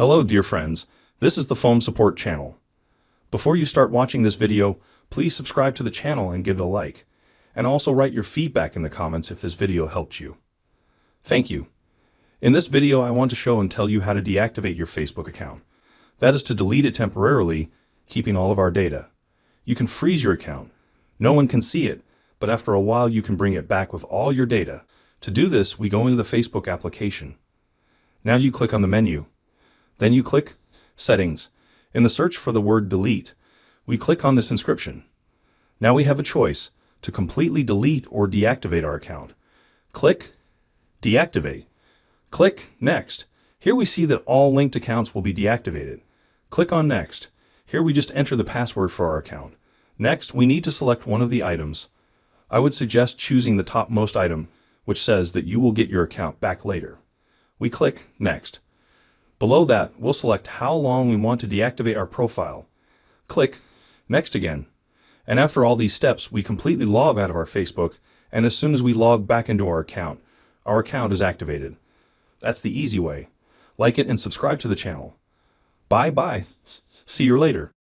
Hello dear friends, this is the Foam Support channel. Before you start watching this video, please subscribe to the channel and give it a like. And also write your feedback in the comments if this video helped you. Thank you. In this video I want to show and tell you how to deactivate your Facebook account. That is to delete it temporarily, keeping all of our data. You can freeze your account. No one can see it, but after a while you can bring it back with all your data. To do this, we go into the Facebook application. Now you click on the menu. Then you click Settings. In the search for the word Delete, we click on this inscription. Now we have a choice to completely delete or deactivate our account. Click Deactivate. Click Next. Here we see that all linked accounts will be deactivated. Click on Next. Here we just enter the password for our account. Next, we need to select one of the items. I would suggest choosing the topmost item, which says that you will get your account back later. We click Next. Below that, we'll select how long we want to deactivate our profile. Click Next again. And after all these steps, we completely log out of our Facebook, and as soon as we log back into our account is activated. That's the easy way. Like it and subscribe to the channel. Bye bye. See you later.